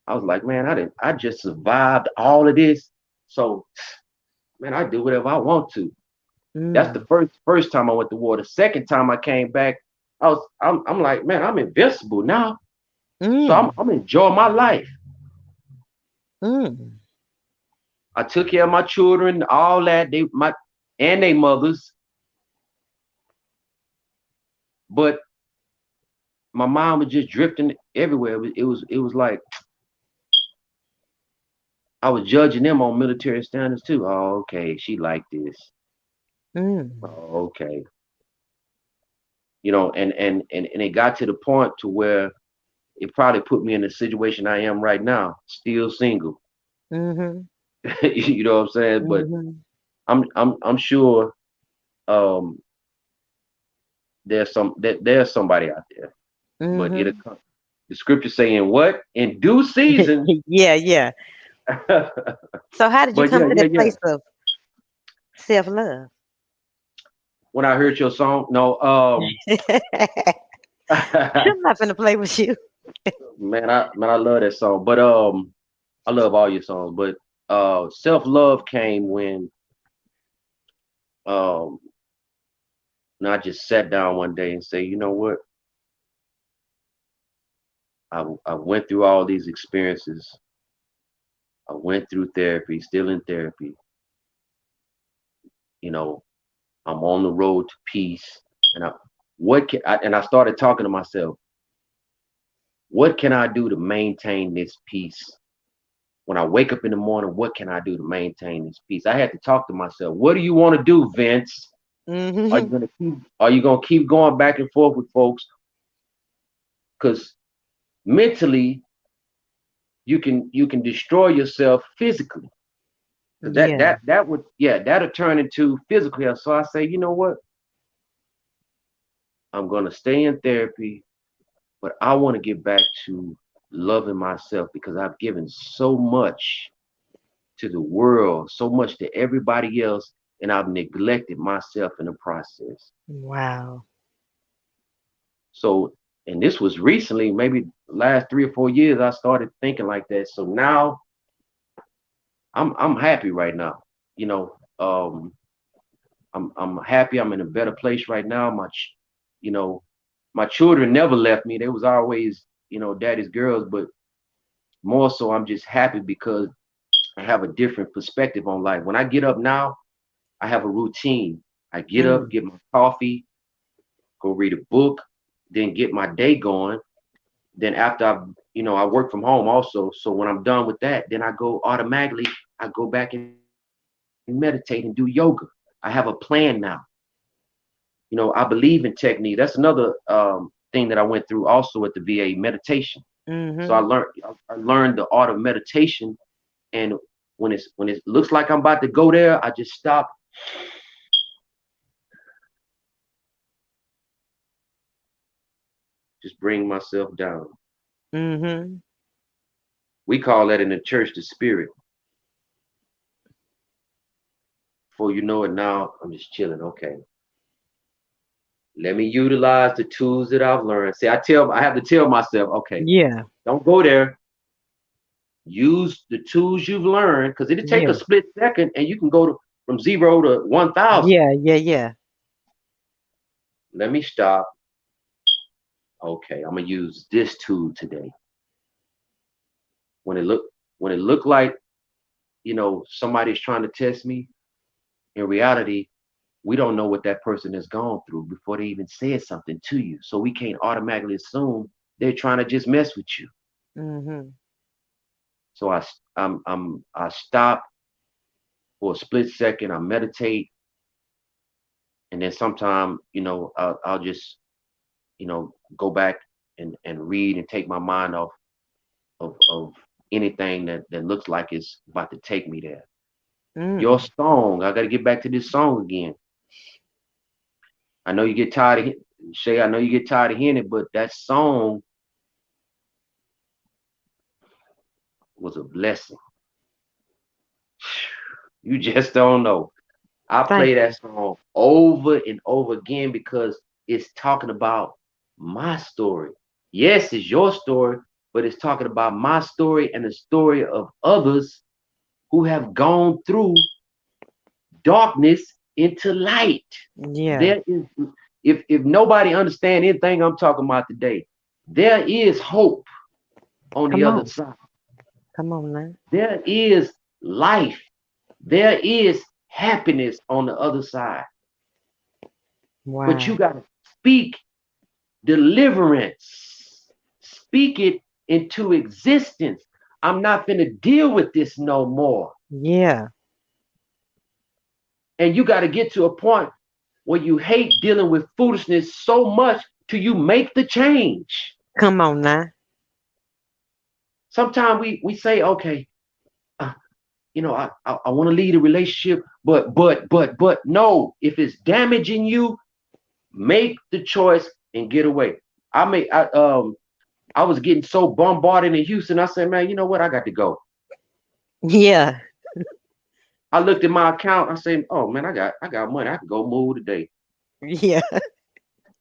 I was like, man, I just survived all of this, so man, I do whatever I want to. That's the Mm. first time I went to war. The second time I came back, I'm like, man, I'm invincible now. So I'm Mm. I'm enjoying my life. Mm. I took care of my children, all that and their mothers, but my mom was just drifting everywhere. It was like I was judging them on military standards too. Oh, okay, she like this. Mm. Oh, okay, and it got to the point to where it probably put me in the situation I am right now, still single. Mm-hmm. You know what I'm saying? But Mm-hmm. I'm sure um there's somebody out there, but it'll Mm-hmm. come. The scripture saying what in due season. Yeah, yeah. So how did you But come yeah, to yeah, that yeah. place of self-love? When I heard your song, no, I'm not gonna play with you. man, I love that song. But I love all your songs. But self love came um when I just sat down one day and say, you know what? I went through all these experiences. I went through therapy, still in therapy. You know, I'm on the road to peace. And I started talking to myself, what can I do to maintain this peace? When I wake up in the morning, what can I do to maintain this peace? I had to talk to myself. What do you want to do, Vince? Are you Mm-hmm. gonna keep are you gonna keep going back and forth with folks? Because mentally you can destroy yourself physically. Because that Yeah. that that would that'll turn into physical health. So I say, you know what? I'm gonna stay in therapy, but I want to get back to loving myself because I've given so much to the world, so much to everybody else, and I've neglected myself in the process. Wow. So, and this was recently, maybe last 3 or 4 years, I started thinking like that. So now I'm happy right now. You know, I'm happy. I'm in a better place right now. You know, My children never left me. They was always, daddy's girls, but more so I'm just happy because I have a different perspective on life. When I get up now, I have a routine. I get up, Mm. get my coffee, go read a book, then get my day going. Then after I work from home also. So when I'm done with that, then I go back and meditate and do yoga. I have a plan now. I believe in technique. That's another thing that I went through also at the VA meditation. So Mhm. I learned the art of meditation, and when it looks like I'm about to go there, I just stop, just bring myself down. Mhm. We call that in the church the spirit. Before you know it, now I'm just chilling. Okay, let me utilize the tools that I've learned. See, I have to tell myself, okay, Yeah. don't go there. Use the tools you've learned because it'll take a Yeah. split second, and you can go from 0 to 1,000. Yeah. Yeah. Yeah. Let me stop. Okay, I'm gonna use this tool today. When it look when it look like somebody's trying to test me, in reality, we don't know what that person has gone through before they even said something to you. So we can't automatically assume they're trying to just mess with you. Mhm. So I stop for a split second. I meditate, and then sometime I'll just go back and read and take my mind off of anything that looks like it's about to take me there. Your Mm. song, I got to get back to this song again. I know you get tired of Shay. I know you get tired of hearing it, but that song was a blessing. You just don't know. I Thank play that you. song over and over again because it's talking about my story. Yes, it's your story, but it's talking about my story and the story of others who have gone through darkness into light. Yeah. There is, if nobody understands anything I'm talking about today, there is hope on the Come other on. side. Come on now. There is life. There is happiness on the other side. But you Wow. got to speak deliverance. Speak it into existence. I'm not going to deal with this no more. Yeah. And you got to get to a point where you hate dealing with foolishness so much till you make the change. Come on now. Sometimes we say, okay, uh, I want to lead a relationship, but no, if it's damaging you, make the choice and get away. I was getting so bombarded in Houston. I said, man, you know what? I got to go. Yeah. I looked at my account. I said, oh man, I got money. I can go move today. Yeah.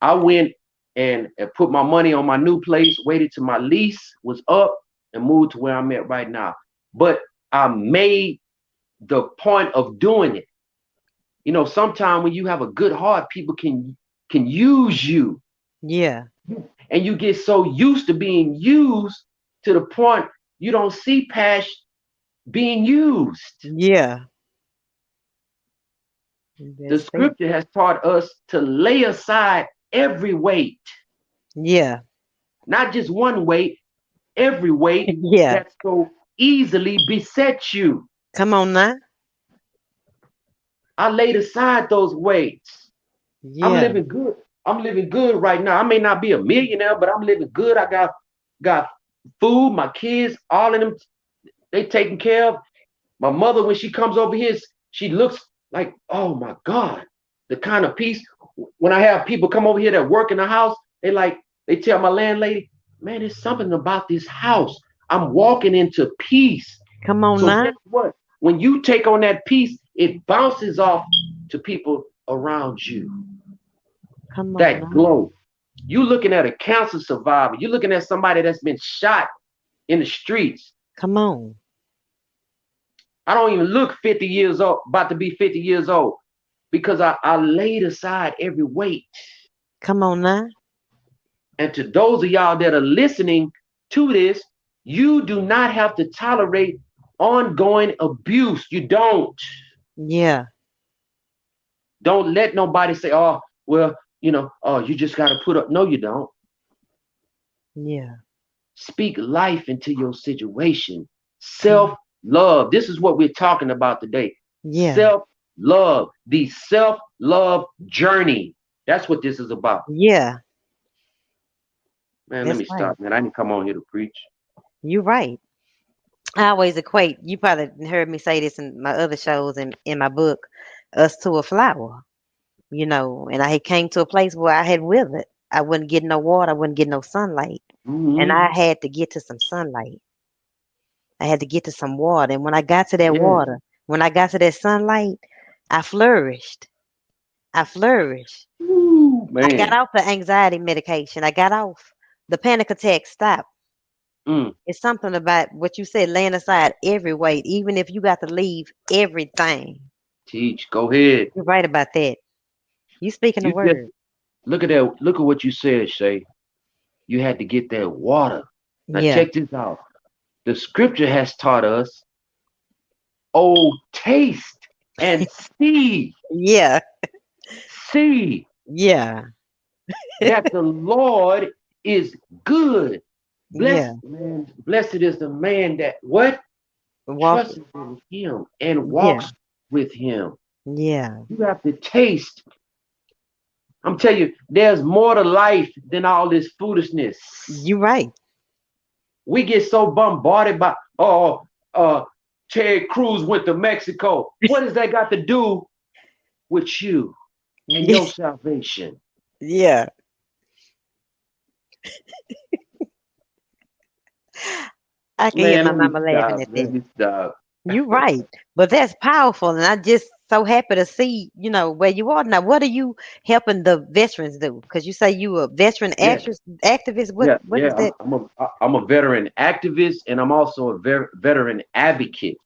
I went and put my money on my new place, waited till my lease was up, and moved to where I'm at right now. But I made the point of doing it. Sometimes when you have a good heart, people can use you, Yeah. and you get so used to being used to the point you don't see past being used. Yeah. The That's it. scripture has taught us to lay aside every weight, Yeah. not just one weight, every weight Yeah. that so easily besets you. Come on now. I laid aside those weights. I'm Yeah. living good. I'm living good right now. I may not be a millionaire, but I'm living good. I got food, my kids, all of them, they taken care of. My mother, when she comes over here, she looks like, oh my God, the kind of peace. When I have people come over here that work in the house, they tell my landlady, man, there's something about this house. I'm walking into peace. Come on So now. guess what? When you take on that peace, it bounces off to people around you. Come on That now. glow. You looking at a cancer survivor. You're looking at somebody that's been shot in the streets. Come on. I don't even look 50 years old, about to be 50 years old, because I laid aside every weight. Come on now. And to those of y'all that are listening to this, you do not have to tolerate ongoing abuse. You don't. Yeah. Don't let nobody say, oh, well, oh, you just got to put up. No, you don't. Yeah. Speak life into your situation. Mm. Self love. This is what we're talking about today. Yeah. Self love. The self love journey. That's what this is about. Yeah. Man, let That's me right. stop, man. I didn't come on here to preach. You're right. I always equate, you probably heard me say this in my other shows and in my book, us to a flower, and I had came to a place where I had withered. I wouldn't get no water, I wouldn't get no sunlight. And Hmm. I had to get to some sunlight. I had to get to some water. And when I got to that Yeah. water, when I got to that sunlight, I flourished. I flourished. Woo, I got man. off the anxiety medication. I got off. The panic attack stopped. Mm. It's something about what you said, laying aside every weight, even if you got to leave everything. Teach. Go ahead. You're right about that. You speaking the You just word. look at that. Look at what you said, Shay. You had to get that water. Now Yeah. check this out. The scripture has taught us, oh, taste and see, Yeah. see Yeah. that the Lord is good. Yeah. Blessed is the man that what? Walk. Trusts in him and Yeah. walks with him. Yeah. You have to taste. I'm telling you, there's more to life than all this foolishness. You right. We get so bombarded by, oh, Ted Cruz went to Mexico. What does that got to do with you and your salvation? Yeah. I can hear Man, my let me mama laughing stop. at Let that. me stop. You right. But that's powerful. And I just so happy to see, where you are now. What are you helping the veterans do? Because you say you a veteran Yeah, activist. What yeah, what yeah. is that? I'm a veteran activist, and I'm also a veteran advocate.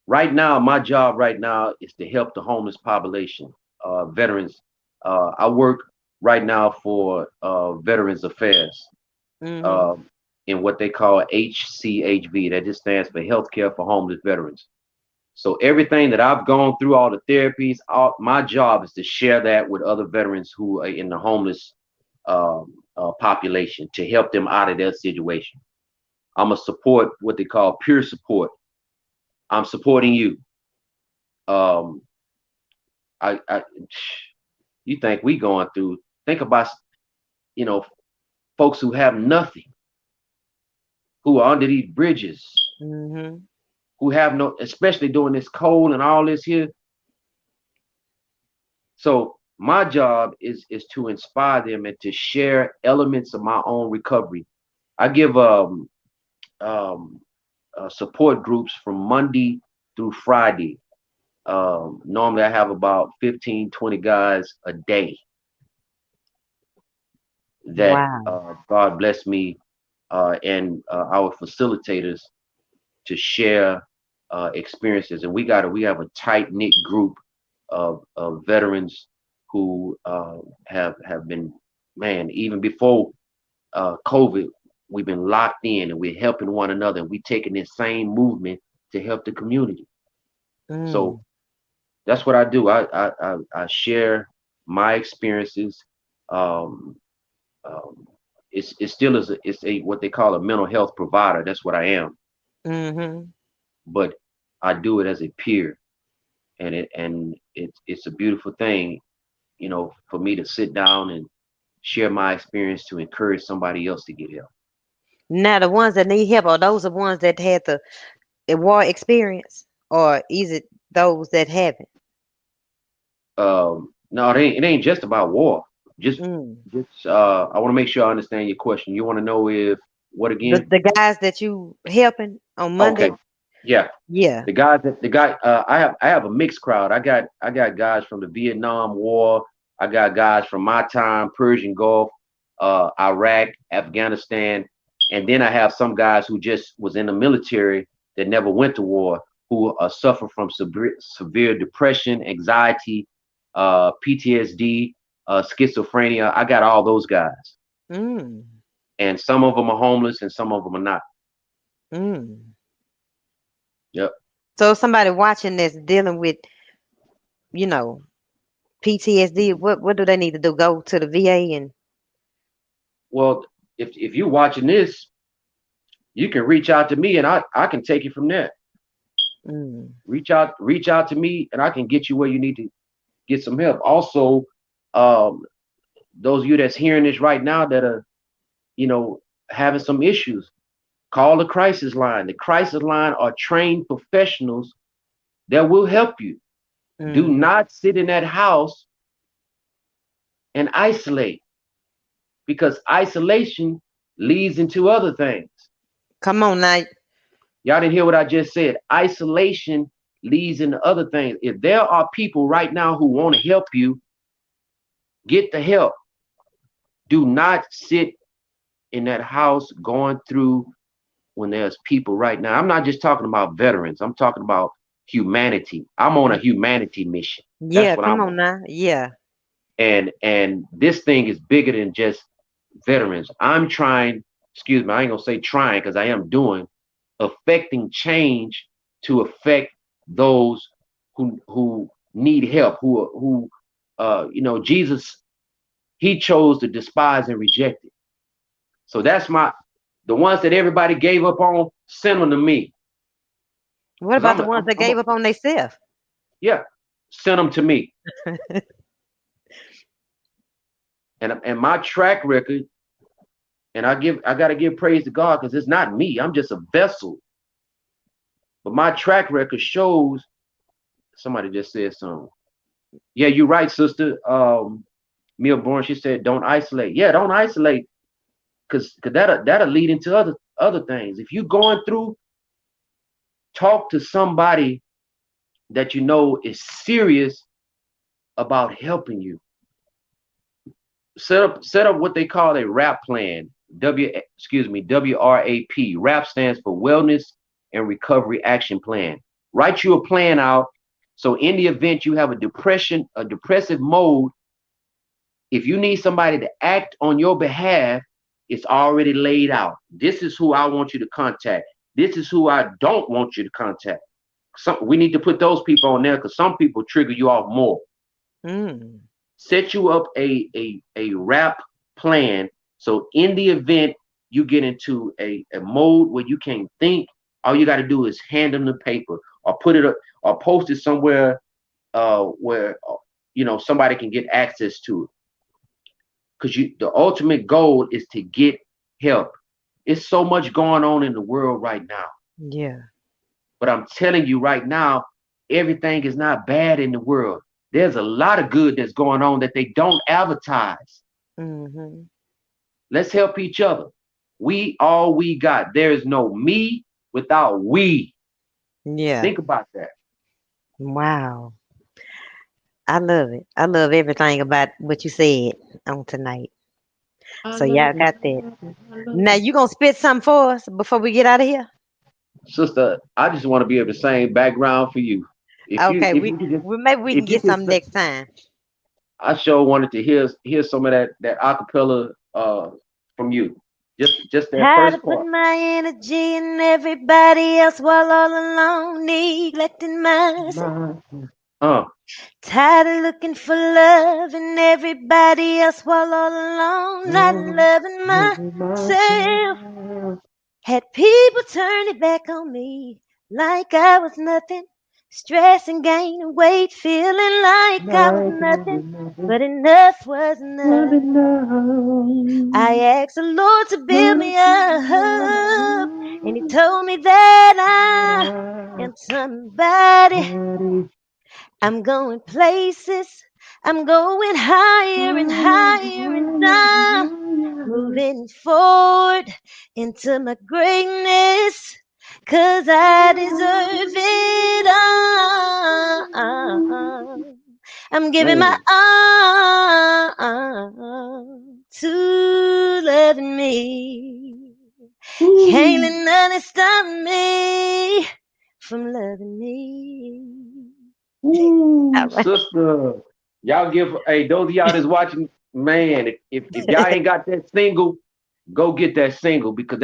Right now, my job right now is to help the homeless population, veterans. I work right now for Veterans Affairs, Mm-hmm. uh, in what they call HCHV. That just stands for Healthcare for Homeless Veterans. So everything that I've gone through, all the therapies, my job is to share that with other veterans who are in the homeless population to help them out of their situation. I'm a support, what they call peer support. I'm supporting you. Um, I you think we going through? Think about you know folks who have nothing, who are under these bridges, Mm-hmm. who have no, especially during this cold and all this here. So my job is to inspire them and to share elements of my own recovery. I give um, support groups from Monday through Friday. Normally I have about 15, 20 guys a day that Wow. God bless me and our facilitators to share experiences. And we have a tight knit group of veterans who have been, man, even before COVID, we've been locked in and we're helping one another and we taking this same movement to help the community. So Mm. that's what I do. I share my experiences. Um, um, it's still is it's a what they call a mental health provider. That's what I am, Mm-hmm. but I do it as a peer, and it's a beautiful thing, for me to sit down and share my experience to encourage somebody else to get help. Now the ones that need help are those the ones that had the war experience, or is it those that haven't? No, it ain't just about war. Just Mm. I want to make sure I understand your question. You want to know if what The again? the guys that you helping on Okay, Monday? yeah. Yeah. The guy I have a mixed crowd. I got guys from the Vietnam War. I got guys from my time, Persian Gulf, Iraq, Afghanistan, and then I have some guys who just was in the military that never went to war, who suffer from severe depression, anxiety, PTSD, schizophrenia. I got all those guys. Mm. and some of them are homeless and some of them are not. Mm. Yep. So if somebody watching this dealing with, you know, PTSD, what do they need to do? Go to the VA and Well, if you're watching this, you can reach out to me and I can take you from there. mm, Reach out to me and I can get you where you need to get some help. Also, um, those of you that's hearing this right now that are, you know, having some issues, call the crisis line. The crisis line are trained professionals that will help you. Do mm. not sit in that house and isolate because isolation leads into other things. Come on now. Y'all didn't hear what I just said. Isolation leads into other things. If there are people right now who want to help you, get the help. Do not sit in that house going through when there's people right now. I'm not just talking about veterans. I'm talking about humanity. I'm on a humanity mission. That's Yeah, what come I'm on on. now. Yeah. And this thing is bigger than just veterans. I'm trying, excuse me, I ain't gonna say trying because I am doing, affecting change to affect those who need help, Jesus, he chose to despise and reject it. So that's the ones that everybody gave up on, send them to me. What Because about the ones that I'm a, gave up on themselves? yeah, send them to me. And my track record, and I gotta give praise to God because it's not me. I'm just a vessel. But my track record shows somebody just said something. Yeah, you're right, sister. Mia Bourne, she said, don't isolate. Yeah, don't isolate, because that'll lead into other things. If you're going through, talk to somebody that you know is serious about helping you. Set up what they call a RAP plan. WRAP. RAP stands for Wellness and Recovery Action Plan. Write you a plan out. So in the event you have a depressive mode, if you need somebody to act on your behalf, it's already laid out. This is who I want you to contact. This is who I don't want you to contact. We need to put those people on there because some people trigger you off more. Mm. Set you up a rap plan. So in the event you get into a mode where you can't think, all you got to do is hand them the paper or put it up or post it somewhere where somebody can get access to it. Because the ultimate goal is to get help. It's so much going on in the world right now. Yeah. But I'm telling you right now, everything is not bad in the world. There's a lot of good that's going on that they don't advertise. Mm-hmm. Let's help each other. We all we got. There is no me without we. Yeah. Think about that. Wow. I love it. I love everything about what you said on tonight. I So love y'all it. got that. I love Now it. you gonna spit something for us before we get out of here? Sister, I just want to be able to sing background for you. If you Okay, if you could just maybe we can if you get could some next time. I sure wanted to hear some of that acapella from you. Just that How to first put part. my energy in everybody else while all alone, neglecting myself. My, uh, Tired of looking for love in everybody else while all alone, not loving myself. Had people turn it back on me like I was nothing. Stress and gaining weight, feeling like I was nothing. But enough was enough. I asked the Lord to build me up, and He told me that I am somebody. I'm going places. I'm going higher and higher and I'm moving forward into my greatness. 'Cause I deserve it all. I'm giving my man. all to loving me. Can't Woo, let nothing stop me from loving me. All right. sister. Y'all give those of y'all that's watching. man, if y'all ain't got that single, go get that single because